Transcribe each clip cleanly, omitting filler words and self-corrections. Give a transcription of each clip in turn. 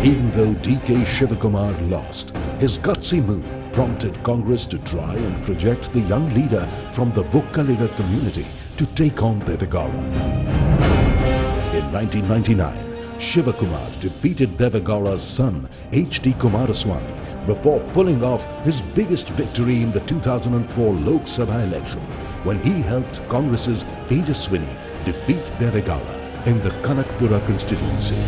Even though DK Shivakumar lost, his gutsy move prompted Congress to try and project the young leader from the Vukkaliga community to take on Devegowda. In 1999, Shivakumar defeated Devegowda's son H.D. Kumaraswamy before pulling off his biggest victory in the 2004 Lok Sabha election when he helped Congress's Tejaswini defeat Devegowda in the Kanakpura constituency.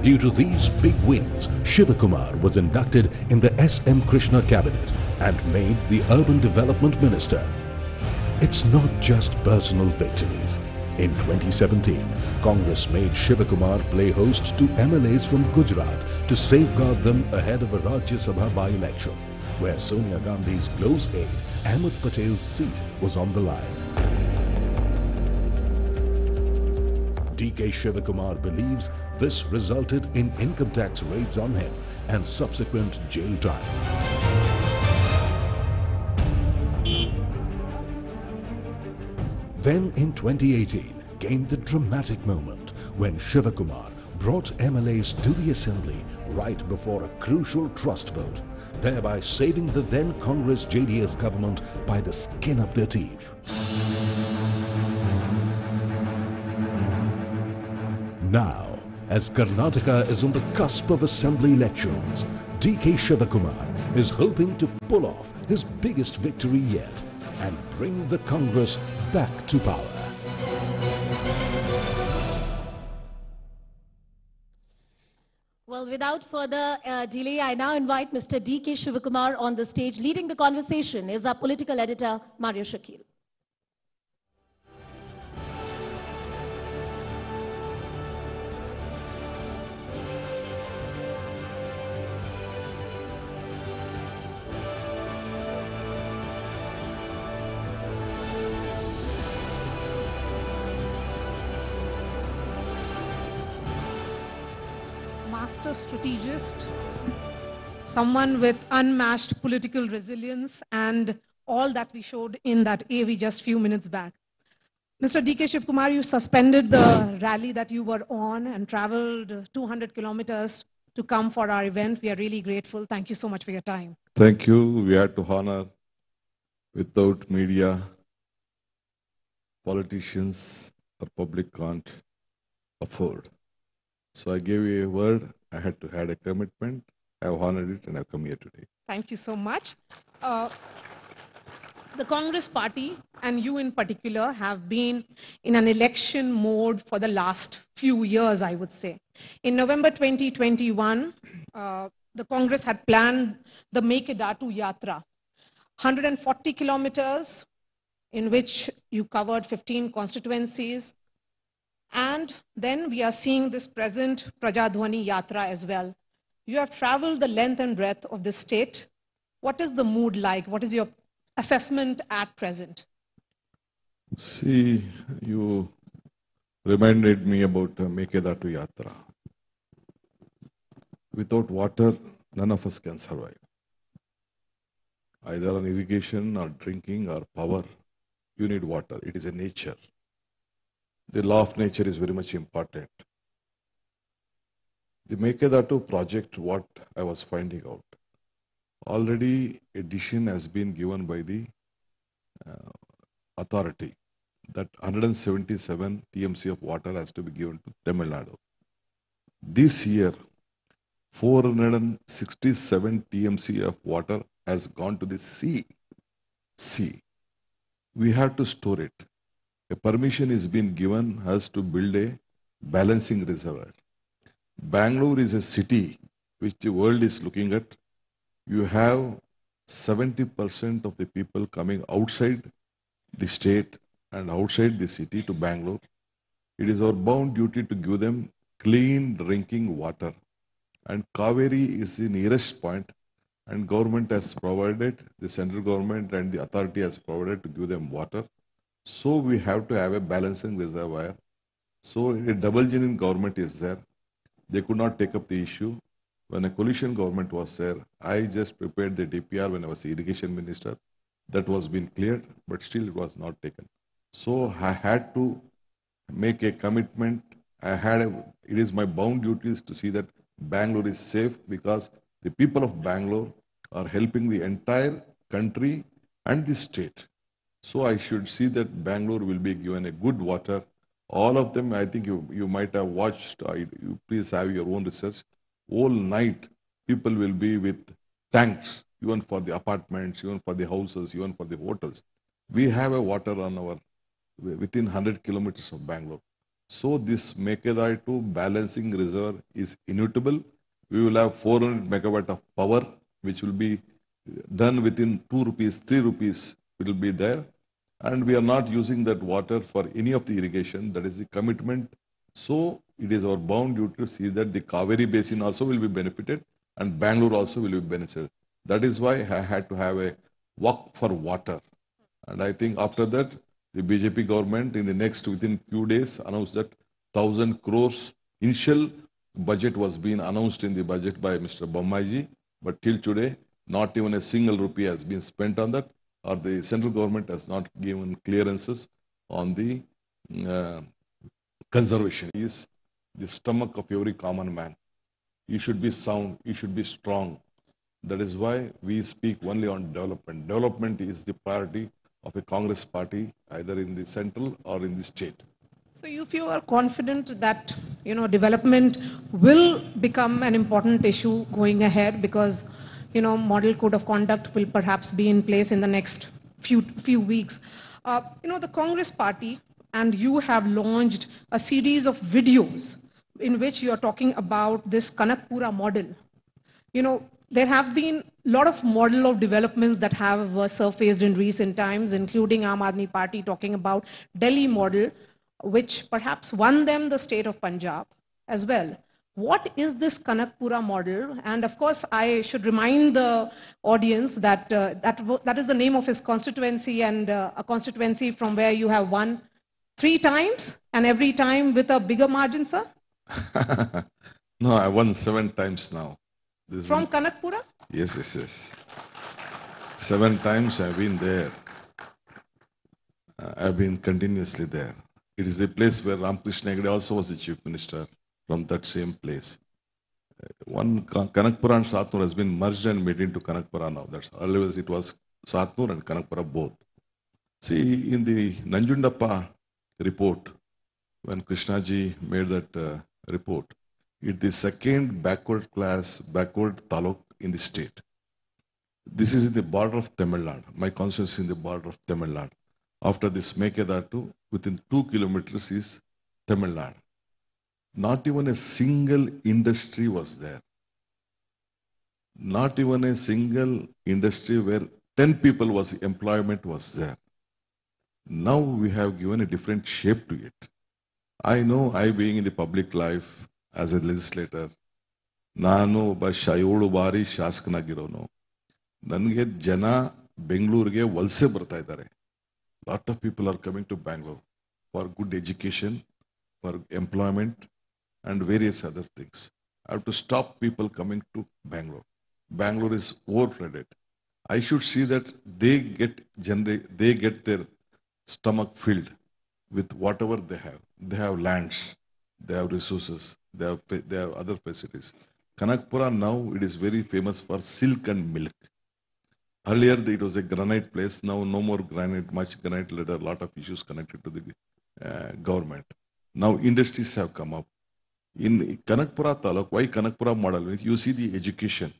Due to these big wins, Shivakumar was inducted in the S.M. Krishna cabinet and made the Urban Development Minister. It's not just personal victories. In 2017, Congress made Shivakumar play host to MLAs from Gujarat to safeguard them ahead of a Rajya Sabha by-election, where Sonia Gandhi's close aide Ahmed Patel's seat was on the line. DK Shivakumar believes this resulted in income tax raids on him and subsequent jail time. Then in 2018 came the dramatic moment when Shivakumar brought MLAs to the assembly right before a crucial trust vote, thereby saving the then Congress JDS government by the skin of their teeth. Now, as Karnataka is on the cusp of assembly elections, DK Shivakumar is hoping to pull off his biggest victory yet and bring the Congress back to power. Well, without further delay, I now invite Mr. DK Shivakumar on the stage. Leading the conversation is our political editor, Mario Shakil. Master strategist, someone with unmatched political resilience and all that we showed in that AV just few minutes back. Mr. DK Shivakumar, you suspended the rally that you were on and traveled 200 kilometers to come for our event. We are really grateful. Thank you so much for your time. Thank you. We had to honor without media, politicians or public can't afford. So I gave you a word. I had to have a commitment. I have honored it and I've come here today. Thank you so much. The Congress party and you in particular have been in an election mode for the last few years, I would say. In November 2021, the Congress had planned the Mekedatu Yatra, 140 kilometers in which you covered 15 constituencies. And then we are seeing this present Prajadhwani Yatra as well. You have traveled the length and breadth of the state. What is the mood like? What is your assessment at present? See, you reminded me about Mekedatu Yatra. Without water, none of us can survive. Either on irrigation or drinking or power, you need water. It is a nature. The law of nature is very much important. The Mekedatu project, what I was finding out, already a decision has been given by the authority that 177 TMC of water has to be given to Tamil Nadu. This year, 467 TMC of water has gone to the sea. We have to store it. A permission is being given us to build a balancing reservoir. Bangalore is a city which the world is looking at. You have 70% of the people coming outside the state and outside the city to Bangalore. It is our bound duty to give them clean drinking water. And Kaveri is the nearest point, and government has provided, the central government and the authority has provided to give them water. So we have to have a balancing reservoir. So a double genuine government is there. They could not take up the issue. When a coalition government was there, I just prepared the DPR when I was the irrigation minister. That was being cleared, but still it was not taken. So I had to make a commitment it is my bound duties to see that Bangalore is safe, because the people of Bangalore are helping the entire country and the state. So I should see that Bangalore will be given a good water. All of them, I think you might have watched, you please have your own research. All night, people will be with tanks, even for the apartments, even for the houses, even for the hotels. We have a water on our, within 100 kilometers of Bangalore. So this Mekedaitu balancing reserve is inevitable. We will have 400 megawatt of power, which will be done within 2 rupees, 3 rupees, it will be there. And we are not using that water for any of the irrigation. That is the commitment. So it is our bound duty to see that the Kaveri Basin also will be benefited and Bangalore also will be benefited. That is why I had to have a walk for water. And I think after that, the BJP government in the next, within few days, announced that 1,000 crores initial budget was being announced in the budget by Mr. Bommaiji. But till today, not even a single rupee has been spent on that, or the central government has not given clearances on the conservation. Is the stomach of every common man. He should be sound, he should be strong. That is why we speak only on development. Development is the priority of a Congress party, either in the central or in the state. So if you are confident that, development will become an important issue going ahead, because, model code of conduct will perhaps be in place in the next few weeks. The Congress party and you have launched a series of videos in which you are talking about this Kanakpura model. There have been a lot of model of developments that have surfaced in recent times, including Aam Aadmi Party talking about Delhi model, which perhaps won them the state of Punjab as well. What is this Kanakpura model? And of course, I should remind the audience that that is the name of his constituency, and a constituency from where you have won 3 times, and every time with a bigger margin, sir? No, I won 7 times now. From Kanakpura? Yes. 7 times I've been there. I've been continuously there. It is a place where Ramakrishna Hegde also was the chief minister, from that same place. Kanakpura and Satnur has been merged and made into Kanakpura now. That's otherwise it was Satnur and Kanakpura both. See, in the Nanjundappa report, when Krishnaji made that report, it's the second backward taluk in the state. This is in the border of Tamil Nadu. My constituency is in the border of Tamil Nadu. After this Mekedatu, within 2 kilometers is Tamil Nadu. Not even a single industry was there. Not even a single industry where 10 people was employment was there. Now we have given a different shape to it. I know, I being in the public life as a legislator, ನಾನು ಒಬ್ಬ 7 ಬಾರಿ ಶಾಸಕನಾಗಿರೋನು. ನನಗೆ ಜನ ಬೆಂಗಳೂರಿಗೆ ವಲಸೆ ಬರ್ತಾ ಇದ್ದಾರೆ. Lot of people are coming to Bangalore for good education, for employment, and various other things. I have to stop people coming to Bangalore. Bangalore is overflooded. I should see that they get their stomach filled with whatever they have. They have lands, they have resources, they have other facilities. Kanakpura now, it is very famous for silk and milk. Earlier it was a granite place. Now no more granite, much granite. There are a lot of issues connected to the government. Now industries have come up. In Kanakpura Taluk, why Kanakpura model? You see the education.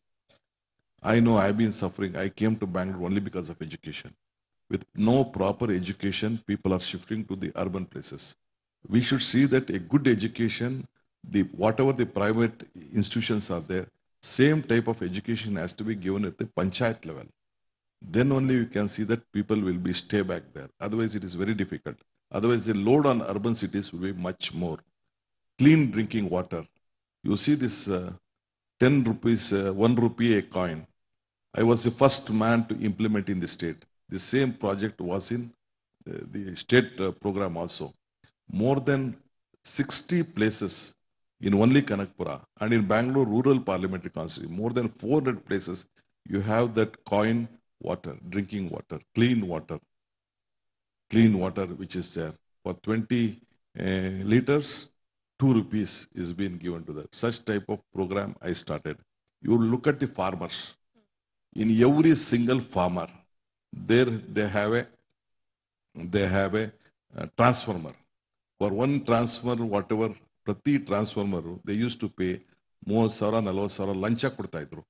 I know I've been suffering. I came to Bangalore only because of education. With no proper education, people are shifting to the urban places. We should see that a good education, whatever the private institutions are there, same type of education has to be given at the panchayat level. Then only you can see that people will stay back there. Otherwise it is very difficult. Otherwise the load on urban cities will be much more. Clean drinking water. You see this 10 rupees, 1 rupee a coin. I was the first man to implement in the state. The same project was in the state program also. More than 60 places in only Kanakpura, and in Bangalore rural parliamentary constituency, more than 400 places you have that coin water, drinking water, clean water which is there. For 20 liters, 2 rupees is being given to that. Such type of program I started. You look at the farmers. In every single farmer, there they have a transformer. For one transformer, whatever, prati transformer, they used to pay 30,000, 40,000 lancha ಕೊಡ್ತಾ ಇದ್ರು.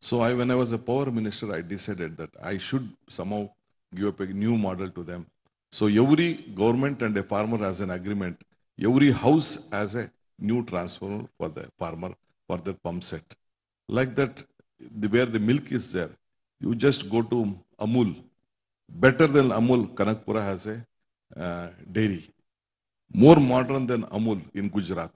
So when I was a power minister, I decided that I should somehow give up a new model to them. So every government and a farmer has an agreement. Every house has a new transformer for the farmer for the pump set. Like that, where the milk is there, you just go to Amul. Better than Amul, Kanakpura has a dairy. More modern than Amul in Gujarat.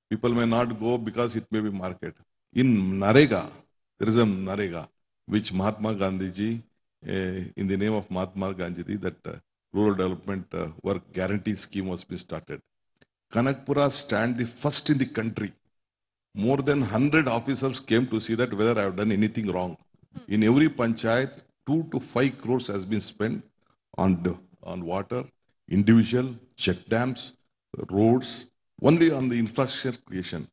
People may not go because it may be market. In Narega, there is a Narega, which Mahatma Gandhi ji, in the name of Mahatma Gandhi ji, that rural development work guarantee scheme was being started. Kanakpura stand the first in the country. More than 100 officers came to see that whether I have done anything wrong. In every panchayat, 2 to 5 crores has been spent on water, individual, check dams, roads, only on the infrastructure creation.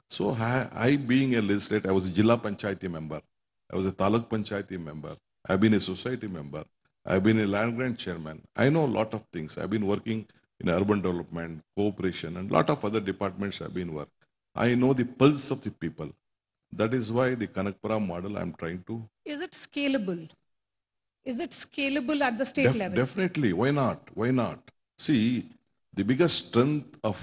So I being a legislator, I was a Jilla Panchayati member. I was a Taluk Panchayati member. I've been a society member. I've been a land grant chairman. I know a lot of things. I've been working in urban development, cooperation, and a lot of other departments have been work. I know the pulse of the people. That is why the Kanakpura model I'm trying to... Is it scalable? Is it scalable at the state level? Definitely. Why not? Why not? See, the biggest strength of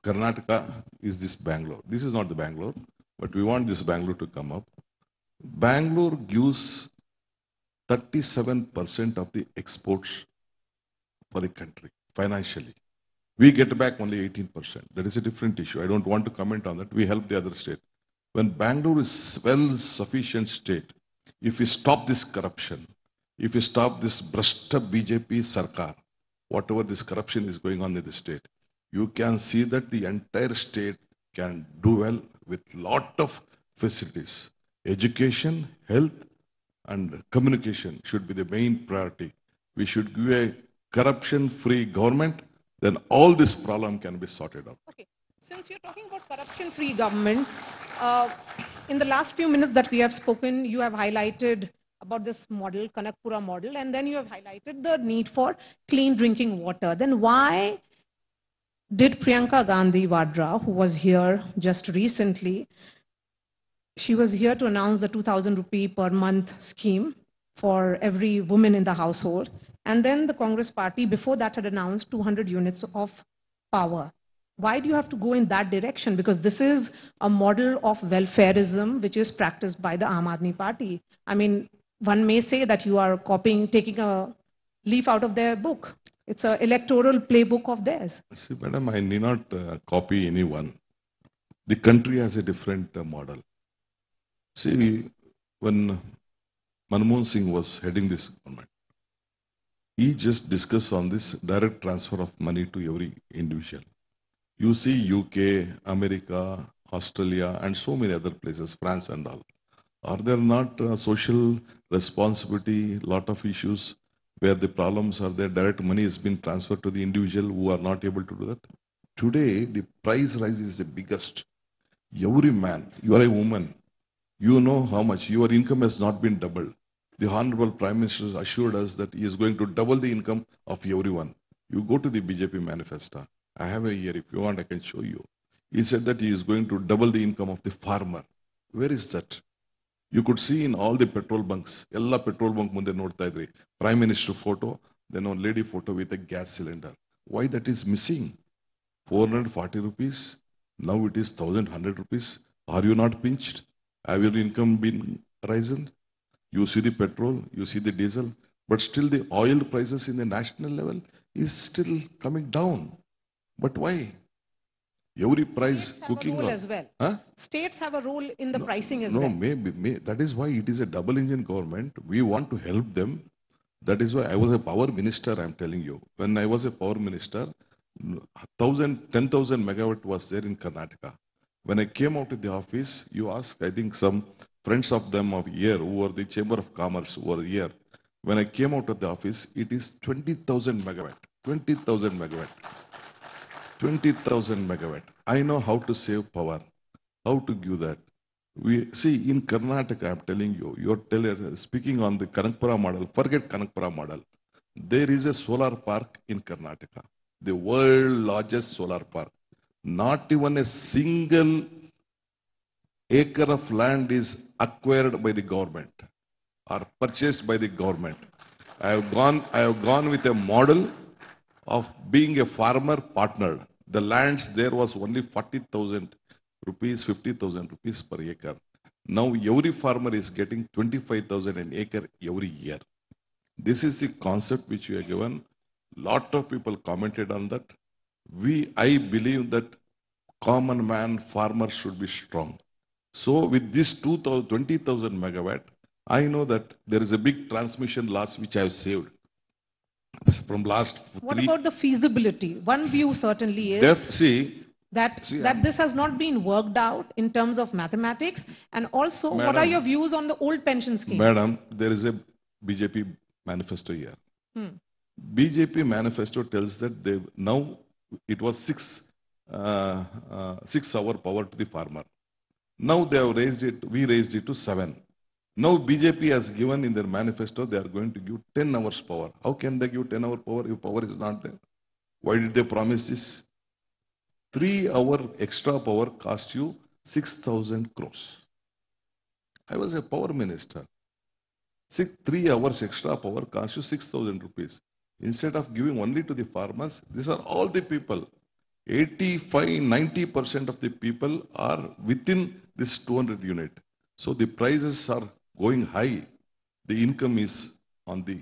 Karnataka is this Bangalore. This is not the Bangalore, but we want this Bangalore to come up. Bangalore gives 37% of the exports for the country, financially. We get back only 18%. That is a different issue. I don't want to comment on that. We help the other state. When Bangalore is well-sufficient state, if we stop this corruption, if we stop this Brashta BJP Sarkar, whatever this corruption is going on in the state, you can see that the entire state can do well with lot of facilities. Education, health, and communication should be the main priority. We should give a corruption-free government, then all this problem can be sorted out. Okay. Since you're talking about corruption-free government, in the last few minutes that we have spoken, you have highlighted about this model, Kanakpura model, and then you have highlighted the need for clean drinking water. Then why did Priyanka Gandhi Vadra, who was here just recently, she was here to announce the 2,000 rupee per month scheme for every woman in the household. And then the Congress party before that had announced 200 units of power. Why do you have to go in that direction? Because this is a model of welfareism which is practiced by the Aam Aadmi Party. I mean, one may say that you are copying, taking a leaf out of their book. It's an electoral playbook of theirs. See, madam, I need not copy anyone. The country has a different model. See, when Manmohan Singh was heading this government, he just discussed on this direct transfer of money to every individual. You see UK, America, Australia, and so many other places, France and all. Are there not social responsibility, lot of issues where the problems are there, direct money has been transferred to the individual who are not able to do that? Today, the price rise is the biggest. Every man, you are a woman, you know how much, your income has not been doubled. The Honorable Prime Minister assured us that he is going to double the income of everyone. You go to the BJP manifesto. I have a here, if you want I can show you. He said that he is going to double the income of the farmer. Where is that? You could see in all the petrol bunks, Ella petrol bunk munde nodta idri. Prime Minister photo, then one lady photo with a gas cylinder. Why that is missing? 440 rupees, now it is 1,100 rupees. Are you not pinched? Have your income been risen? You see the petrol, you see the diesel, but still the oil prices in the national level is still coming down. But why? Every price cooking oil as well. Huh? States have a role in the pricing as well. No, maybe. That is why it is a double engine government. We want to help them. That is why I was a power minister, I am telling you. When I was a power minister, 10,000 megawatt was there in Karnataka. When I came out of the office, you asked, I think some friends of them of here who were the Chamber of Commerce who were here. When I came out of the office, it is 20,000 megawatt. 20,000 megawatt. 20,000 megawatt. I know how to save power, how to give that. We see in Karnataka, I'm telling you, speaking on the Kanakpura model, forget Kanakpura model. There is a solar park in Karnataka, the world largest solar park. Not even a single acre of land is acquired by the government or purchased by the government. I have gone with a model of being a farmer partner. The lands there was only 40,000 rupees, 50,000 rupees per acre. Now every farmer is getting 25,000 an acre every year. This is the concept which we are given. Lot of people commented on that. I believe that common man, farmer should be strong. So with this 20,000 megawatt, I know that there is a big transmission loss which I have saved from last What about the feasibility? One view certainly is that this has not been worked out in terms of mathematics, and also Madam, what are your views on the old pension scheme? Madam, there is a BJP manifesto here. BJP manifesto tells that now it was 6 hour power to the farmer. Now they have raised it, we raised it to 7. Now BJP has given in their manifesto they are going to give 10 hours power. How can they give 10 hour power if power is not there? Why did they promise this? 3 hour extra power cost you 6,000 crores. I was a power minister. 3 hours extra power cost you 6,000 rupees. Instead of giving only to the farmers, these are all the people. 85-90% of the people are within this 200 unit. So the prices are going high. The income is on the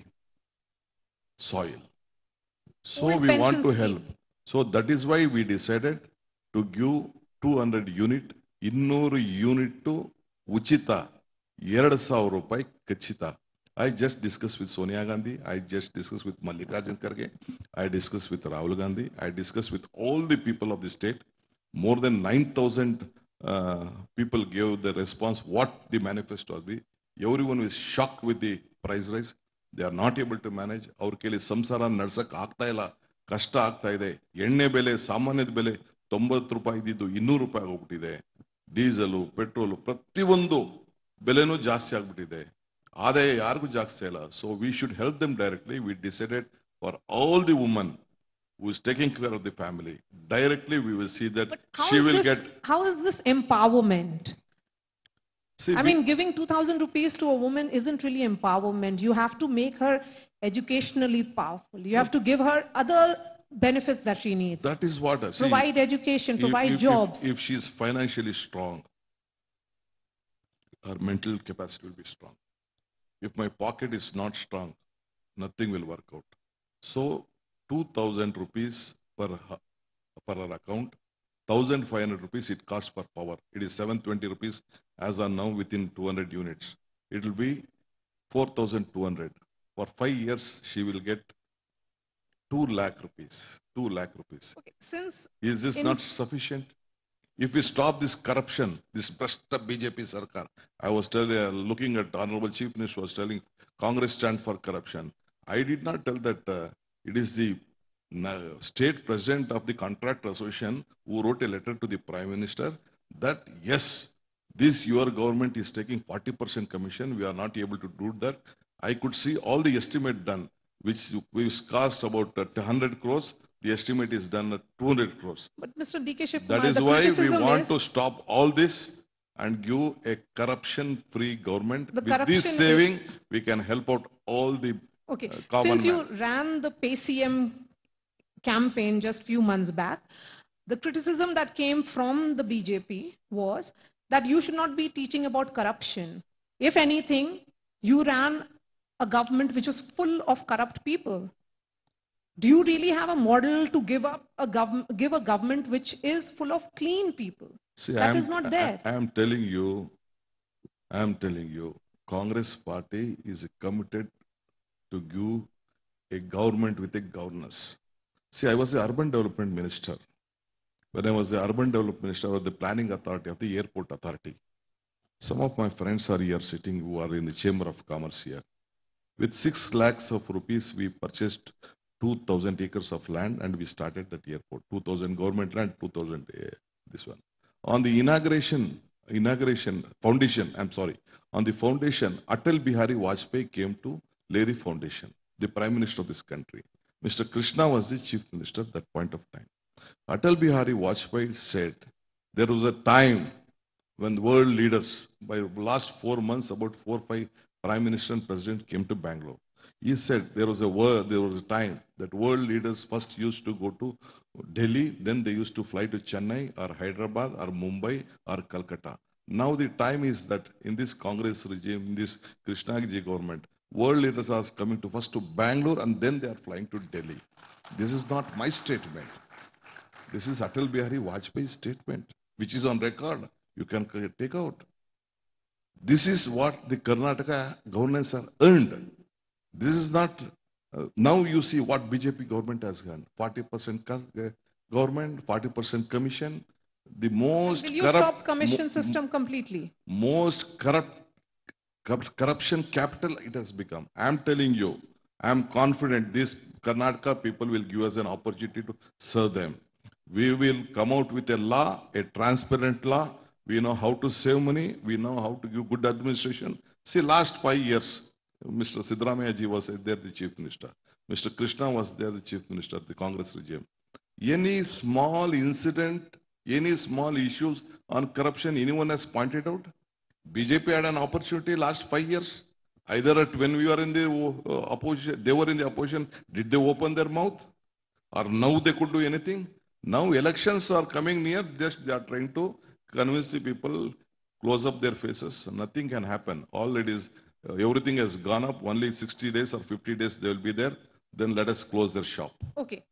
soil. So we want to help. So that is why we decided to give 200 unit, 200 unit to Uchita, 2,000 rupai Kachita. I just discussed with Sonia Gandhi, I just discussed with Mallikarjun Kharge, I discussed with Rahul Gandhi, I discussed with all the people of the state. More than 9,000 people gave the response what the manifesto will be. Everyone is shocked with the price rise. They are not able to manage. Our keli samsara nadsak ಆಗ್ತಾ ಇಲ್ಲ, ಕಷ್ಟ ಆಗ್ತಾ ಇದೆ. ಎಣ್ಣೆ ಬೆಲೆ ಸಾಮಾನ್ಯದ ಬೆಲೆ 90 ರೂಪಾಯಿ ಇದ್ದಿದ್ದು 200 ರೂಪಾಯಿ ಆಗೋಗ್ಬಿಟ್ಟಿದೆ. ಡೀಸೆಲ್, ಪೆಟ್ರೋಲ್ ಪ್ರತಿಯೊಂದು ಬೆಲೆನೂ ಜಾಸ್ತಿ ಆಗ್ಬಿಟ್ಟಿದೆ. ಆದಾಯ ಯಾರಿಗೂ ಜಾಸ್ತಿ ಇಲ್ಲ. So we should help them directly. We decided for all the women who is taking care of the family, directly we will see that she will get. How is this empowerment? See, I mean, giving 2,000 rupees to a woman isn't really empowerment. You have to make her educationally powerful. You have to give her other benefits that she needs. That is what I see. Provide education, provide jobs. If she is financially strong, her mental capacity will be strong. If my pocket is not strong, nothing will work out. So 2,000 rupees per her account, 1,500 rupees it costs per power. It is 720 rupees as of now within 200 units. It will be 4,200. For 5 years, she will get 2 lakh rupees. 2 lakh rupees. Okay, is this not sufficient? If we stop this corruption, this Prashta BJP Sarkar, I was looking at Honorable Chief Minister was telling Congress stand for corruption. I did not tell that it is the state president of the Contractor Association who wrote a letter to the Prime Minister that yes, this your government is taking 40% commission. We are not able to do that. I could see all the estimate done, which cost about 100 crores. The estimate is done at 200 crores. But Mr. D.K. Shivakumar, that is why we want to stop all this and give a corruption-free government. With this saving, we can help out all the common Since you ran the PayCM campaign just few months back, the criticism that came from the BJP was that you should not be teaching about corruption. If anything, you ran a government which was full of corrupt people. Do you really have a model to give a government which is full of clean people? See, that is not there. I am telling you, Congress party is committed to give a government with a governance. See, I was the urban development minister. When I was the urban development minister, I was the planning authority of the airport authority. Some of my friends are here sitting who are in the Chamber of Commerce here. With 6 lakhs of rupees, we purchased 2,000 acres of land, and we started that airport. 2,000 government land, 2,000 this one. On the foundation, on the foundation, Atal Bihari Vajpayee came to lay the foundation, the Prime Minister of this country. Mr. Krishna was the Chief Minister at that point of time. Atal Bihari Vajpayee said there was a time when world leaders, by the last 4 months, about 4 or 5 Prime Minister and President came to Bangalore. He said there was a time that world leaders first used to go to Delhi, then they used to fly to Chennai or Hyderabad or Mumbai or Calcutta. Now the time is that in this Congress regime, in this Krishnaji government, world leaders are coming to first to Bangalore and then they are flying to Delhi. This is not my statement. This is Atal Bihari Vajpayee's statement, which is on record. You can take out. This is what the Karnataka governance are earned. This is not, now you see what BJP government has done. 40% government, 40% commission. The most Will you corrupt, stop commission system completely? Most corruption capital it has become. I am telling you, I am confident this Karnataka people will give us an opportunity to serve them. We will come out with a law, a transparent law. We know how to save money. We know how to give good administration. See, last 5 years, Mr. Siddaramaiah ji was there, the Chief Minister. Mr. Krishna was there, the Chief Minister of the Congress regime. Any small incident, any small issues on corruption, anyone has pointed out? BJP had an opportunity last 5 years. Either when we were in the opposition, they were in the opposition, did they open their mouth? Or now they could do anything? Now elections are coming near, just they are trying to convince the people, close up their faces. Nothing can happen. All it is, everything has gone up. Only 60 days or 50 days they will be there. Then let us close their shop. Okay.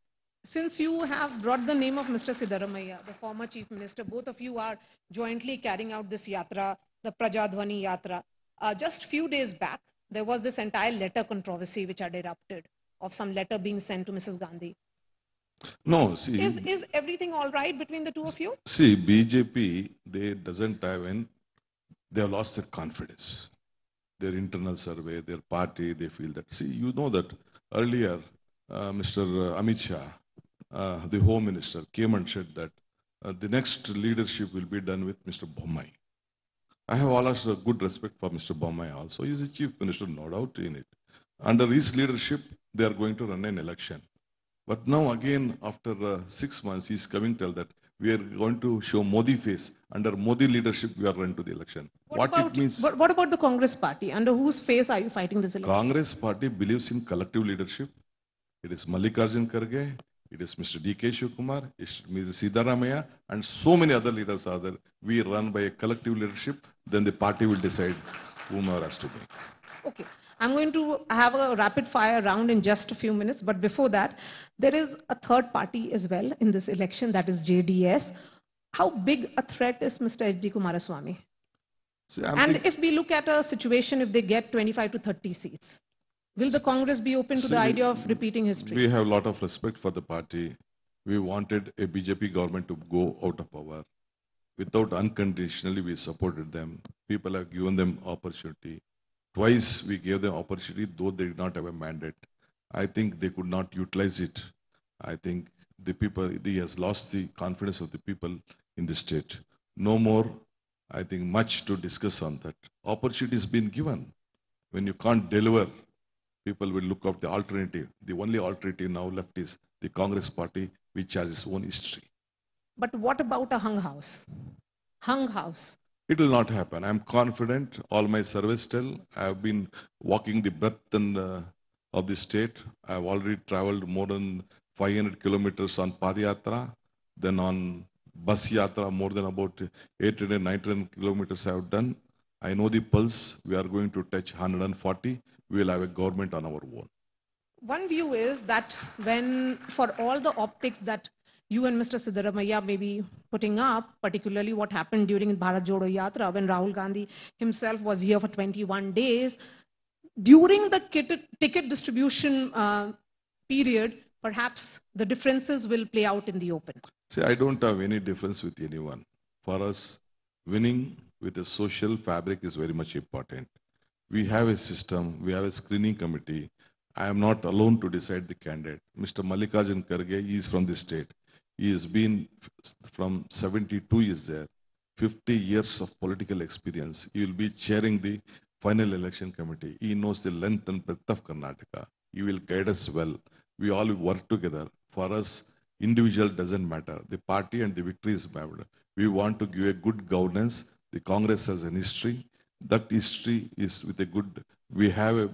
Since you have brought the name of Mr. Siddaramaiah, the former Chief Minister, both of you are jointly carrying out this yatra, the Prajadhwani Yatra. Just few days back, there was this entire letter controversy which had erupted of some letter being sent to Mrs. Gandhi. No, see. Is everything all right between the two of you? See, BJP, they doesn't have they have lost their confidence. Their internal survey, their party, they feel that. See, you know that earlier, Mr. Amit Shah, the Home Minister, came and said that the next leadership will be done with Mr. Bommai. I have always a good respect for Mr. Bommai also. He is the Chief Minister, no doubt in it. Under his leadership, they are going to run an election. But now again, after 6 months, he is coming to tell that we are going to show Modi face. Under Modi leadership, we are running to the election. What it means? What about the Congress party? Under whose face are you fighting this election? Congress party believes in collective leadership. It is Mallikarjun Kharge, it is Mr. D.K. Shivakumar, it is Mr. Siddaramaiah, and so many other leaders are there. We run by a collective leadership, then the party will decide whomever has to be. Okay. I'm going to have a rapid fire round in just a few minutes, but before that, there is a third party as well in this election, that is JDS. How big a threat is Mr. H.D. Kumaraswamy? See, if we look at a situation, if they get 25 to 30 seats, will the Congress be open to the idea of repeating history? We have a lot of respect for the party. We wanted a BJP government to go out of power. Without unconditionally, we supported them. People have given them opportunity. Twice we gave them opportunity, though they did not have a mandate. I think they could not utilize it. I think the people, he has lost the confidence of the people in the state. No more, I think, much to discuss on that. Opportunity has been given. When you can't deliver, people will look up the alternative. The only alternative now left is the Congress party, which has its own history. But what about a hung house? Hung house. It will not happen. I am confident. All my surveys tell. I have been walking the breadth of the state. I have already traveled more than 500 kilometers on Padayatra. Then on bus yatra, more than about 800, 900 kilometers I have done. I know the pulse. We are going to touch 140. We will have a government on our own. One view is that when, for all the optics that you and Mr. Siddaramaiah may be putting up, particularly what happened during Bharat Jodo Yatra, when Rahul Gandhi himself was here for 21 days, during the ticket distribution period, perhaps the differences will play out in the open. See, I don't have any difference with anyone. For us, winning with a social fabric is very much important. We have a system, we have a screening committee. I am not alone to decide the candidate. Mr. Mallikarjun Kharge, he is from the state. He has been from 72 years there, 50 years of political experience. He will be chairing the final election committee. He knows the length and breadth of Karnataka. He will guide us well. We all work together. For us, individual doesn't matter. The party and the victory is matter. We want to give a good governance. The Congress has an history. That history is with a good, we have a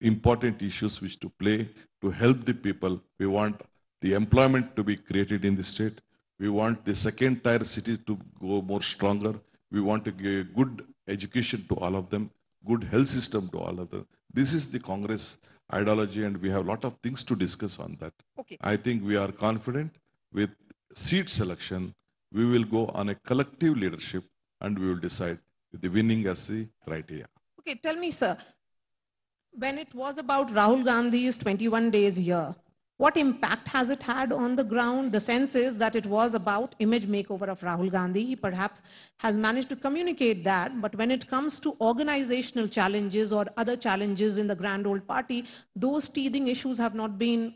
important issues which to play to help the people. We want the employment to be created in the state. We want the second tier cities to go more stronger. We want to give good education to all of them, good health system to all of them. This is the Congress ideology, and we have a lot of things to discuss on that. Okay. I think we are confident with seat selection. We will go on a collective leadership and we will decide with the winning as the criteria. Okay, tell me, sir, when it was about Rahul Gandhi's 21 days here, what impact has it had on the ground? The sense is that it was about image makeover of Rahul Gandhi. He perhaps has managed to communicate that, but when it comes to organizational challenges or other challenges in the grand old party, those teething issues have not been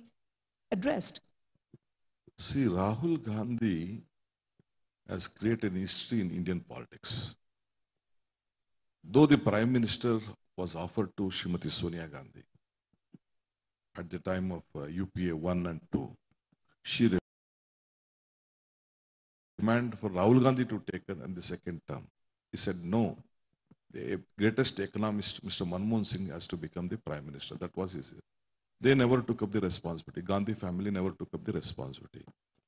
addressed. See, Rahul Gandhi has created history in Indian politics. Though the Prime Minister was offered to Srimati Sonia Gandhi at the time of UPA 1 and 2, she demanded for Rahul Gandhi to take her in the second term. He said, no, the greatest economist, Mr. Manmohan Singh, has to become the Prime Minister. That was his. They never took up the responsibility. Gandhi family never took up the responsibility.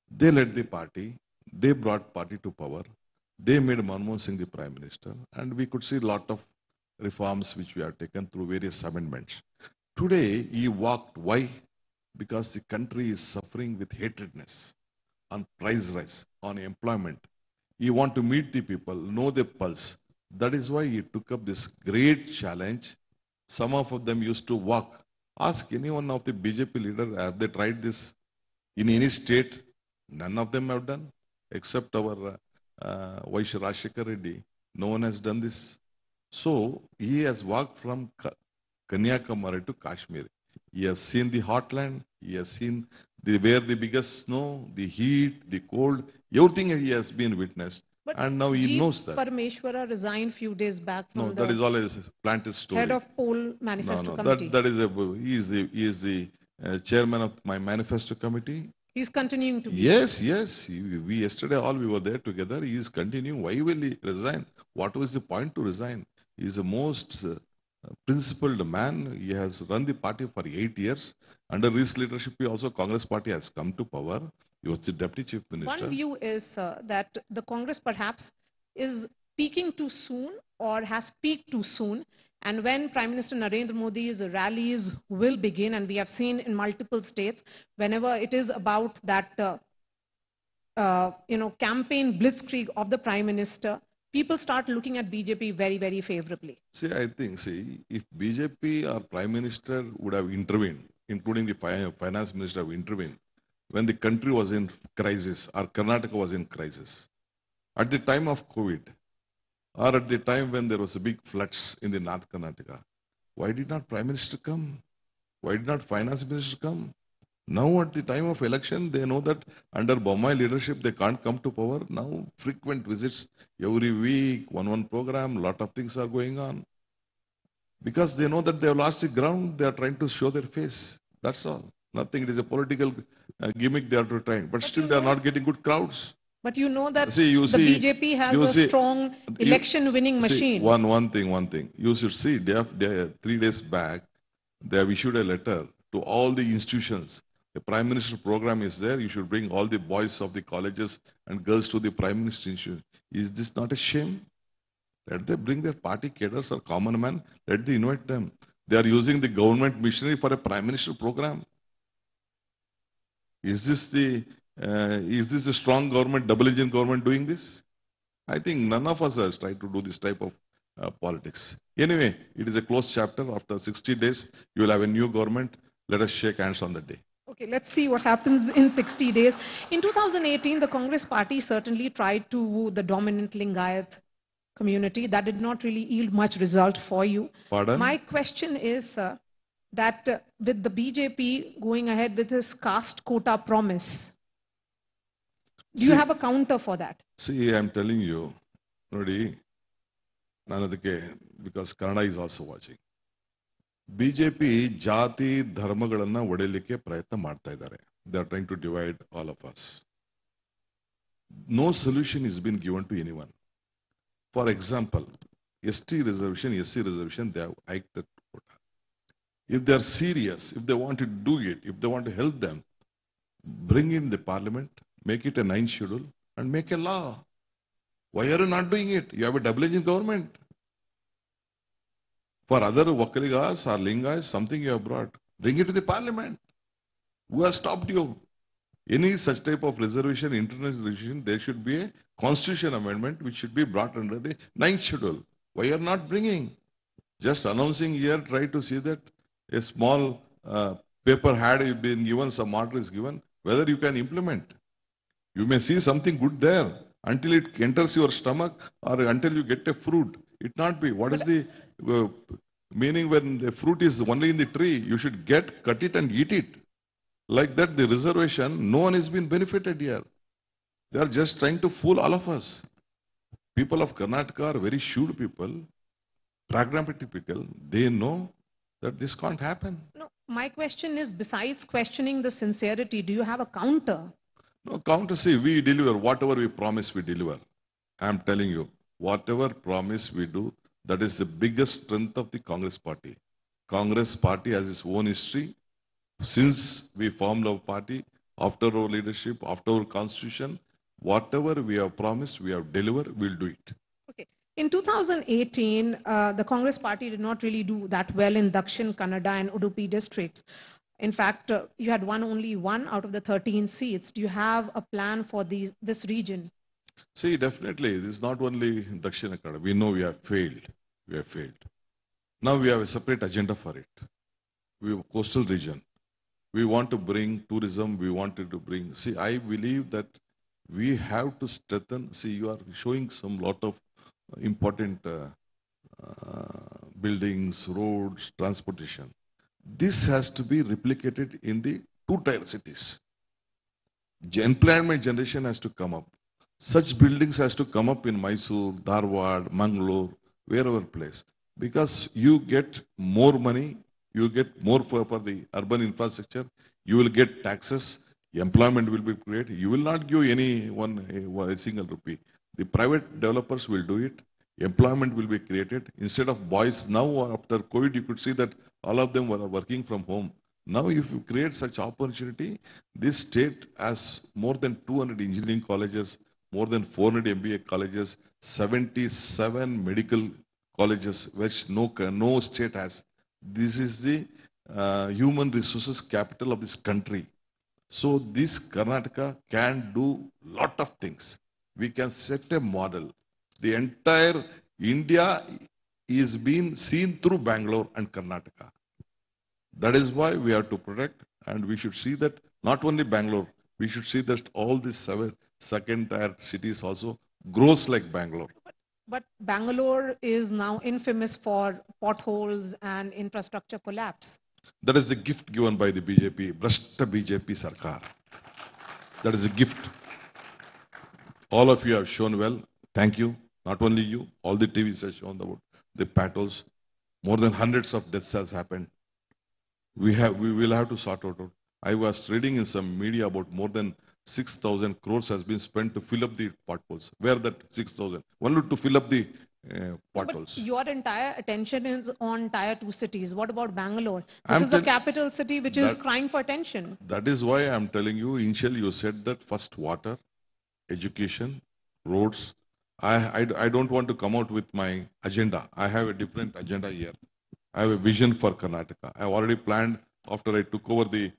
They led the party. They brought party to power. They made Manmohan Singh the Prime Minister. And we could see a lot of reforms which we have taken through various amendments. Today, he walked. Why? Because the country is suffering with hatredness on price rise, on employment. He want to meet the people, know their pulse. That is why he took up this great challenge. Some of them used to walk. Ask any one of the BJP leader, have they tried this in any state? None of them have done, except our Vaishya Rajshekar Reddy. No one has done this. So he has walked from Kanyakumari to Kashmir. He has seen the hotland. He has seen where the biggest snow, the heat, the cold, everything he has been witnessed. But and now he knows that. Parameshwara resigned few days back from that is always planted story. Head of poll manifesto committee. He is the chairman of my manifesto committee. He's continuing to be. Yes. We yesterday all we were there together. He is continuing. Why will he resign? What was the point to resign? He is the most principled man. He has run the party for 8 years. Under his leadership, also Congress party has come to power. He was the deputy chief minister. One view is that the Congress perhaps is peaking too soon or has peaked too soon. And when Prime Minister Narendra Modi's rallies will begin, and we have seen in multiple states, whenever it is about that, campaign blitzkrieg of the Prime Minister, people start looking at BJP very, very favorably. See, I think, if BJP or Prime Minister would have intervened, including the Finance Minister have intervened, when the country was in crisis or Karnataka was in crisis, at the time of COVID, or at the time when there was a big floods in the North Karnataka, why did not Prime Minister come? Why did not Finance Minister come? Now at the time of election, they know that under Bommai leadership, they can't come to power. Now frequent visits every week, one program, lot of things are going on. Because they know that they have lost the ground, they are trying to show their face. That's all. Nothing. It is a political gimmick they are trying. But still they are not getting good crowds. But you know that BJP has a strong election-winning machine. One thing. You should see, 3 days back, they have issued a letter to all the institutions. The Prime Minister program is there. You should bring all the boys of the colleges and girls to the Prime Minister institution. Is this not a shame? Let them bring their party cadres or common man. Let them invite them. They are using the government machinery for a Prime Minister program. Is this the strong government, double-engine government doing this? I think none of us has tried to do this type of politics. Anyway, it is a closed chapter. After 60 days, you will have a new government. Let us shake hands on that day. Okay, let's see what happens in 60 days. In 2018, the Congress party certainly tried to woo the dominant Lingayat community. That did not really yield much result for you. Pardon? My question is, that with the BJP going ahead with his caste quota promise, do you have a counter for that? See, I'm telling you, Nodi, because Kannada is also watching. BJP ಜಾತಿ ಧರ್ಮಗಳನ್ನ ಒಡೆಯಲಿಕ್ಕೆ ಪ್ರಯತ್ನ ಮಾಡ್ತಾ ಇದ್ದಾರೆ. They are trying to divide all of us. No solution is been given to anyone. For example, ST reservation, SC reservation, they have hiked that quota. If they are serious, if they want to do it, if they want to help them, bring in the parliament, make it a 9th schedule and make a law. Why are you not doing it? You have a double engine government. For other Vakaligas or Lingas, something you have brought, bring it to the parliament. Who has stopped you? Any such type of reservation, internal reservation, there should be a constitution amendment which should be brought under the 9th schedule. Why are you not bringing? Just announcing here, try to see that a small paper had been given, some order is given, whether you can implement. You may see something good there until it enters your stomach or until you get a fruit. It not be. What is the meaning when the fruit is only in the tree? You should cut it and eat it. Like that, the reservation, no one has been benefited here. They are just trying to fool all of us. People of Karnataka are very shrewd people, pragmatic people. They know that this can't happen. No, my question is, besides questioning the sincerity, do you have a counter? No, counter, see, we deliver. Whatever we promise, we deliver. I am telling you, whatever promise we do, that is the biggest strength of the Congress party. Congress party has its own history. Since we formed our party, after our leadership, after our constitution, whatever we have promised, we have delivered, we'll do it. Okay. In 2018, the Congress party did not really do that well in Dakshin Kannada and Udupi districts. In fact, you had won only 1 out of the 13 seats. Do you have a plan for this region? See, definitely, this is not only Dakshina Kannada. We know we have failed. We have failed. Now we have a separate agenda for it. We have a coastal region. We want to bring tourism. We wanted to bring. See, I believe that we have to strengthen. See, you are showing some lot of important buildings, roads, transportation. This has to be replicated in the 2-tier cities. Employment generation has to come up. Such buildings has to come up in Mysore, Dharwad, Mangalore, wherever place. Because you get more money, you get more for the urban infrastructure, you will get taxes, employment will be created. You will not give anyone a single rupee. The private developers will do it. Employment will be created. Instead of boys now or after COVID, you could see that all of them were working from home. Now if you create such opportunity, this state has more than 200 engineering colleges, more than 400 MBA colleges, 77 medical colleges, which no state has. This is the human resources capital of this country. So this Karnataka can do lot of things. We can set a model. The entire India is being seen through Bangalore and Karnataka. That is why we have to protect, and we should see that not only Bangalore, we should see that all these 7 second-tier cities also grows like Bangalore. But Bangalore is now infamous for potholes and infrastructure collapse. That is the gift given by the BJP, Brashta BJP Sarkar. That is a gift. All of you have shown well. Thank you. Not only you, all the TVs have shown the potholes. More than hundreds of deaths has happened. We will have to sort out. I was reading in some media about more than 6,000 crores has been spent to fill up the potholes. Where that 6,000? Only to fill up the potholes. But your entire attention is on tier 2 cities. What about Bangalore? This is the capital city which is crying for attention. That is why I am telling you, initially you said that first water, education, roads. I don't want to come out with my agenda. I have a different agenda here. I have a vision for Karnataka. I have already planned, after I took over the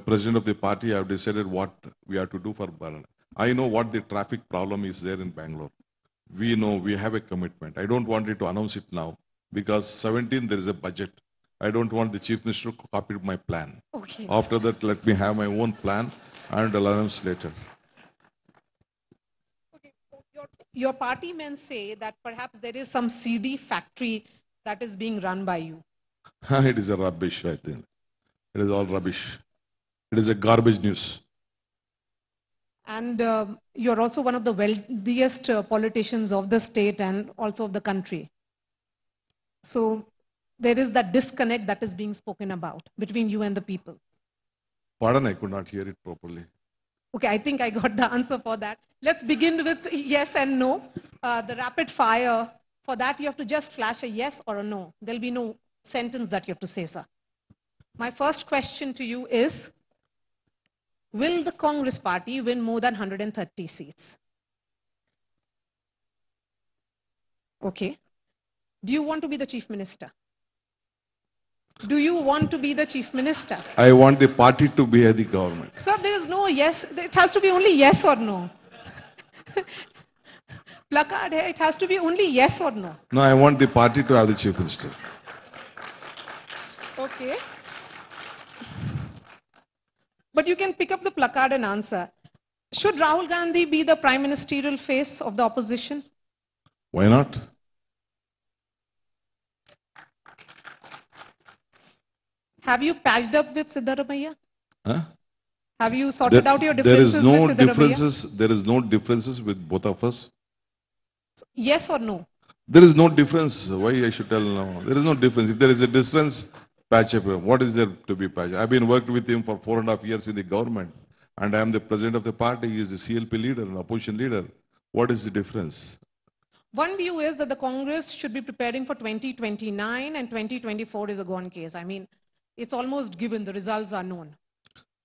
president of the party, I have decided what we have to do for Bangalore. I know what the traffic problem is there in Bangalore. We know, we have a commitment. I don't want it to announce it now, because 17 there is a budget. I don't want the chief minister to copy my plan. Okay. After that, let me have my own plan and I'll announce later. Okay. So your party men say that perhaps there is some CD factory that is being run by you. It is a rubbish, I think. It is all rubbish. It is a garbage news. And you're also one of the wealthiest politicians of the state and also of the country. So there is that disconnect that is being spoken about between you and the people. Pardon, I could not hear it properly. Okay, I think I got the answer for that. Let's begin with yes and no. The rapid fire, for that you have to just flash a yes or a no. There'll be no sentence that you have to say, sir. My first question to you is, will the Congress party win more than 130 seats? Okay. Do you want to be the chief minister? Do you want to be the chief minister? I want the party to be the government. Sir, there is no yes. It has to be only yes or no. Placard here, it has to be only yes or no. No, I want the party to have the chief minister. Okay. But you can pick up the placard and answer. Should Rahul Gandhi be the prime ministerial face of the opposition? Why not? Have you patched up with Siddaramaiah? Huh? Have you sorted out your differences with Siddaramaiah? There is no differences with both of us. Yes or no? There is no difference. Why I should tell no? There is no difference. If there is a difference, patch up. What is there to be patched? I've been worked with him for 4.5 years in the government, and I am the president of the party. He is the CLP leader, an opposition leader. What is the difference? One view is that the Congress should be preparing for 2029 and 2024 is a gone case. I mean, it's almost given. The results are known.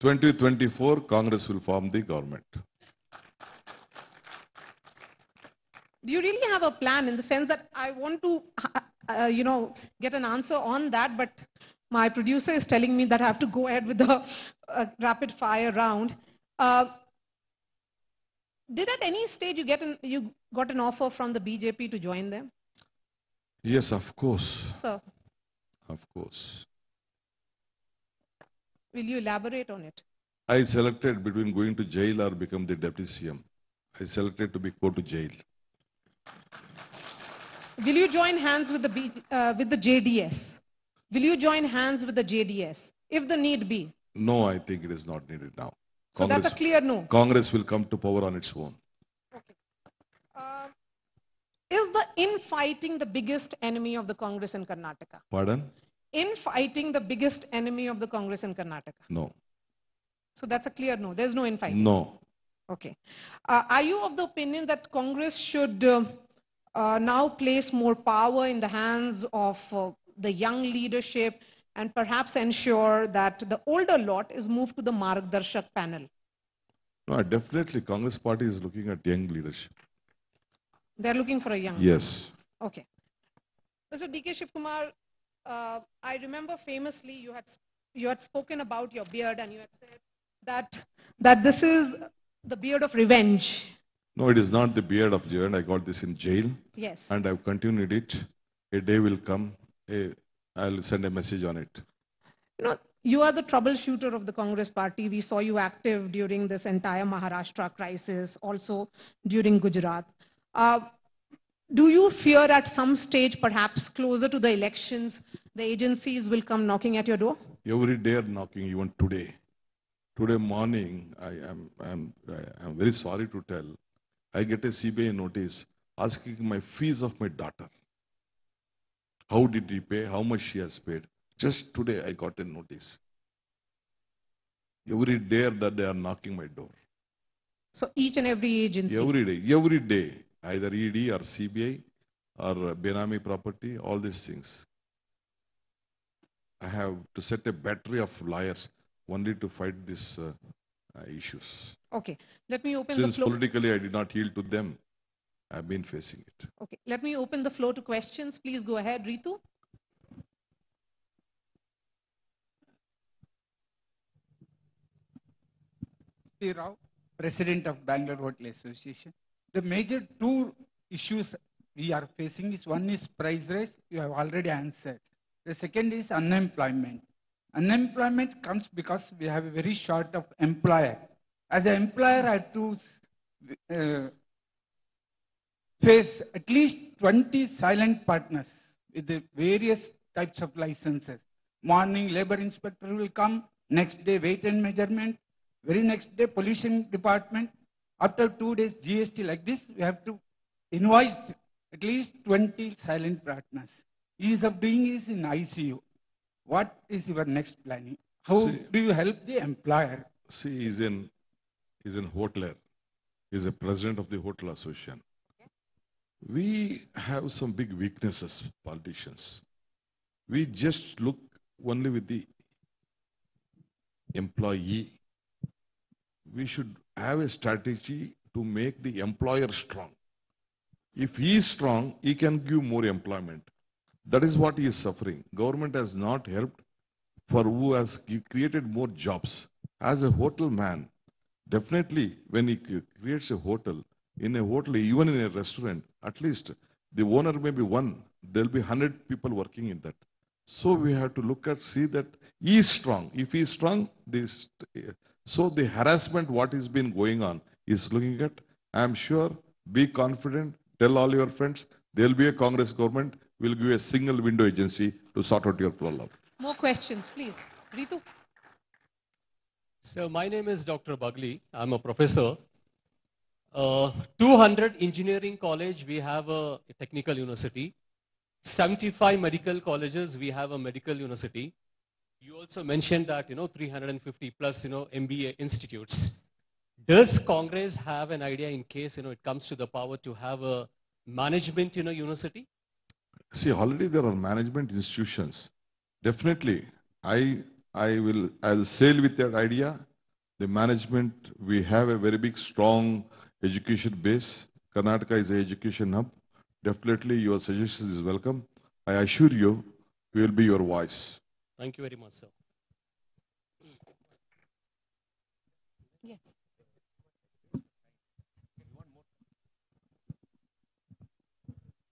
2024, Congress will form the government. Do you really have a plan, in the sense that I want to, get an answer on that, but my producer is telling me that I have to go ahead with the rapid fire round. Did at any stage you got an offer from the BJP to join them? Yes, of course. Sir, Of course. will you elaborate on it? I selected between going to jail or become the deputy CM. I selected to go to jail. Will you join hands with the JDS? Will you join hands with the JDS, if the need be? No, I think it is not needed now. So that's a clear no. Congress will come to power on its own. Okay. Is the infighting the biggest enemy of the Congress in Karnataka? Pardon? Infighting the biggest enemy of the Congress in Karnataka? No. So that's a clear no. There's no infighting. No. Okay. Are you of the opinion that Congress should now place more power in the hands of the young leadership and perhaps ensure that the older lot is moved to the Margdarshak panel? No, definitely Congress party is looking at young leadership. They're looking for a young. Yes. Okay. Mr. D.K. Shivakumar, I remember famously you had spoken about your beard and you had said that this is the beard of revenge. No, it is not the beard of Jared. I got this in jail. Yes. And I've continued it. A day will come. I'll send a message on it. You are the troubleshooter of the Congress party. We saw you active during this entire Maharashtra crisis, also during Gujarat. Do you fear at some stage, perhaps closer to the elections, the agencies will come knocking at your door? Every day are knocking, even today. Today morning, I am very sorry to tell, I get a CBI notice asking my fees of my daughter. How did he pay? How much she has paid? Just today I got a notice. Every day that they are knocking my door. So each and every agency? Every day, either ED or CBI or Benami property, all these things. I have to set a battery of lawyers only to fight these issues. Okay, let me open Since the floor. politically I did not yield to them, I've been facing it. Okay, let me open the floor to questions. Please go ahead, Ritu. P. Rao, President of Bangalore Hotel Association. The major two issues we are facing is, one is price rise, you have already answered. The second is unemployment. Unemployment comes because we have a very short of employer. As an employer, I have to face at least 20 silent partners with the various types of licenses. Morning, labor inspector will come. Next day, weight and measurement. Very next day, pollution department. After 2 days, GST. Like this, we have to invoice at least 20 silent partners. Ease of doing is in ICU. What is your next planning? How do you help the employer? See, he's in hotelier. He's a president of the Hotel Association. We have some big weaknesses, politicians. We just look only with the employee. We should have a strategy to make the employer strong. If he is strong, he can give more employment. That is what he is suffering. Government has not helped for who has created more jobs. As a hotel man, definitely when he creates a hotel, in a hotel, even in a restaurant, at least the owner may be one, there will be 100 people working in that. So we have to look at, see that he is strong. If he is strong, so the harassment what has been going on is looking at, I am sure, be confident, tell all your friends, there will be a Congress government, will give a single window agency to sort out your problem. More questions, please. Ritu. So my name is Dr. Bagli. I'm a professor. 200 engineering college, we have a technical university. 75 medical colleges, we have a medical university. You also mentioned that, 350 plus, MBA institutes. Does Congress have an idea in case, it comes to the power to have a management, university? See, already there are management institutions. Definitely, I'll sail with that idea. The management, we have a very big, strong education base. Karnataka is an education hub. Definitely, your suggestion is welcome. I assure you, we will be your voice. Thank you very much, sir. Yes.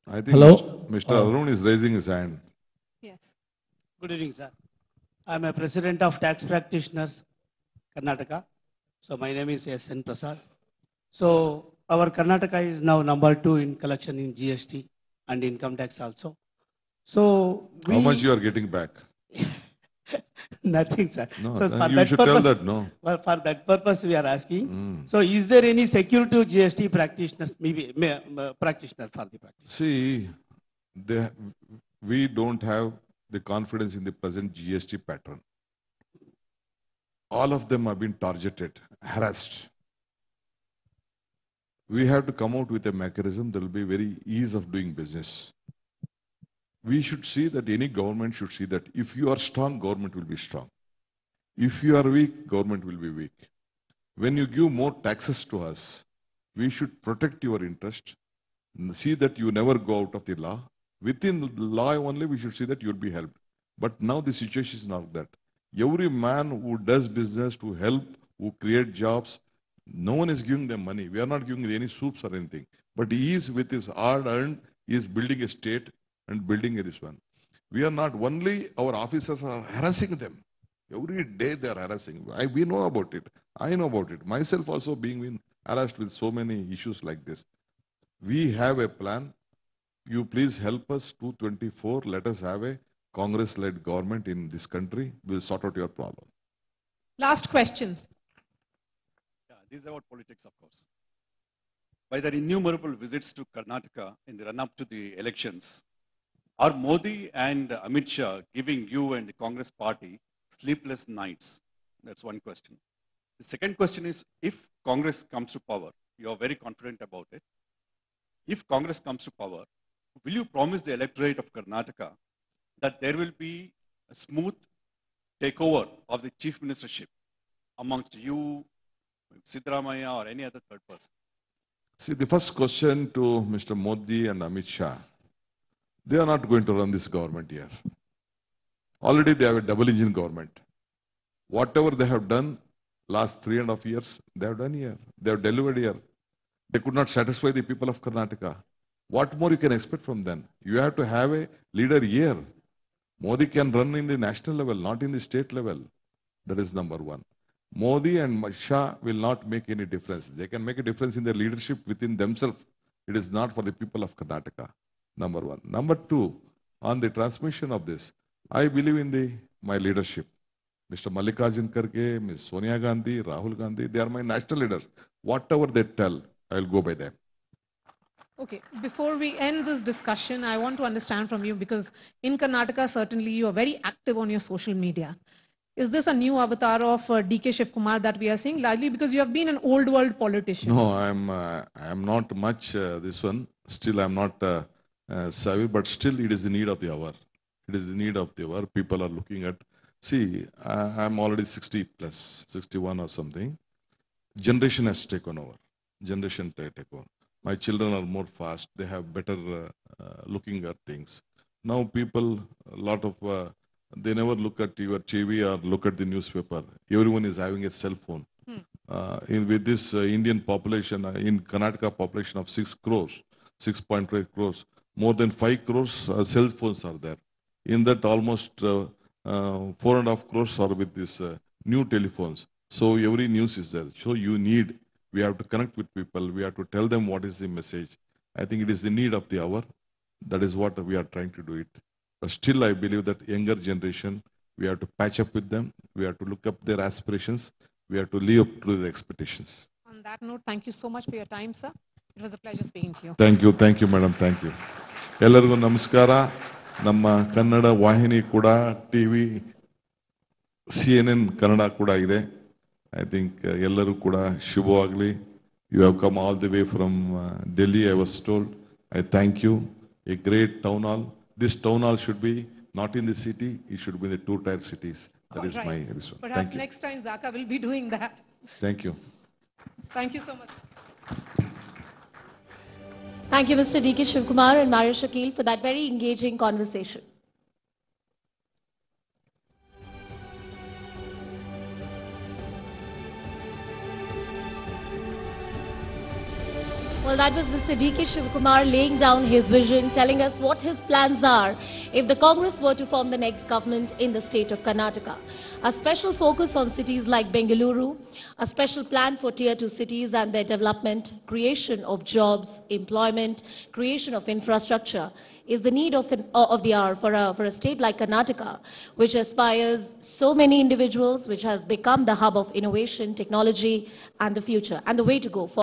I think Hello? Mr. Arun is raising his hand. Yes. Good evening, sir. I am a president of Tax Practitioners, Karnataka. So my name is S.N. Prasad. So our Karnataka is now number 2 in collection in GST and income tax also. So How much you are getting back? Nothing, sir. No, so then you should tell that, no. Well, for that purpose we are asking. So is there any security to GST practitioners, maybe practitioner for the practitioner? See, we don't have the confidence in the present GST pattern. All of them have been targeted, harassed. We have to come out with a mechanism that will be very ease of doing business. We should see that any government should see that if you are strong, government will be strong. If you are weak, government will be weak. When you give more taxes to us, we should protect your interest, see that you never go out of the law. Within the law only, we should see that you will be helped. But now the situation is not that. Every man who does business to help, who create jobs, no one is giving them money. We are not giving any soups or anything. But he is with his hard earned, he is building a state and building this one. We are not only, our officers are harassing them. Every day they are harassing. We know about it. I know about it. Myself also being harassed with so many issues like this. We have a plan. You please help us 224. Let us have a Congress-led government in this country. We'll sort out your problem. Last question. Yeah, this is about politics, of course. By their innumerable visits to Karnataka in the run-up to the elections, are Modi and Amit Shah giving you and the Congress party sleepless nights? That's one question. The second question is, if Congress comes to power, you are very confident about it. If Congress comes to power, will you promise the electorate of Karnataka that there will be a smooth takeover of the chief ministership amongst you, Siddaramaiah, or any other third person? See, the first question to Mr. Modi and Amit Shah, they are not going to run this government here. Already they have a double-engine government. Whatever they have done last 3.5 years, they have done here. They have delivered here. They could not satisfy the people of Karnataka. What more you can expect from them? You have to have a leader here. Modi can run in the national level, not in the state level. That is number one. Modi and Shah will not make any difference. They can make a difference in their leadership within themselves. It is not for the people of Karnataka. Number one. Number two, on the transmission of this, I believe in the my leadership. Mr. Mallikarjun Kharge, Ms. Sonia Gandhi, Rahul Gandhi, they are my national leaders. Whatever they tell, I will go by them. Okay, before we end this discussion, I want to understand from you, because in Karnataka, certainly you are very active on your social media. Is this a new avatar of D.K. Shivakumar that we are seeing? Largely because you have been an old world politician. No, I'm not much this one. Still, I'm not savvy, but still it is the need of the hour. It is the need of the hour. People are looking at, see, I'm already 60 plus, 61 or something. Generation has taken over. Generation take over. My children are more fast. They have better looking at things. Now people, a lot of, they never look at your TV or look at the newspaper. Everyone is having a cell phone. With this Indian population, in Karnataka population of 6 crores, 6.5 crores, more than 5 crores cell phones are there. In that almost 4.5 crores are with these new telephones. So every news is there. So we have to connect with people. We have to tell them what is the message. I think it is the need of the hour. That is what we are trying to do it. But still, I believe that younger generation, we have to patch up with them. We have to look up their aspirations. We have to live up to their expectations. On that note, thank you so much for your time, sir. It was a pleasure speaking to you. Thank you, madam. Thank you. Ellargu namaskara. Namma Kannada Vahini kuda TV CNN Kannada kuda ide. I think ellaru kuda shubhavagli. You have come all the way from Delhi, I was told. I thank you. A great town hall. This town hall should be not in the city, it should be in the 2-tier cities. That is my response. Perhaps next time Zaka will be doing that. Thank you. Thank you so much. Thank you, Mr. D.K. Shivakumar and Mario Shakil, for that very engaging conversation. Well, that was Mr. D.K. Shivakumar laying down his vision, telling us what his plans are if the Congress were to form the next government in the state of Karnataka. A special focus on cities like Bengaluru, a special plan for Tier 2 cities and their development, creation of jobs, employment, creation of infrastructure is the need of the hour for a state like Karnataka, which aspires so many individuals, which has become the hub of innovation, technology and the future, and the way to go.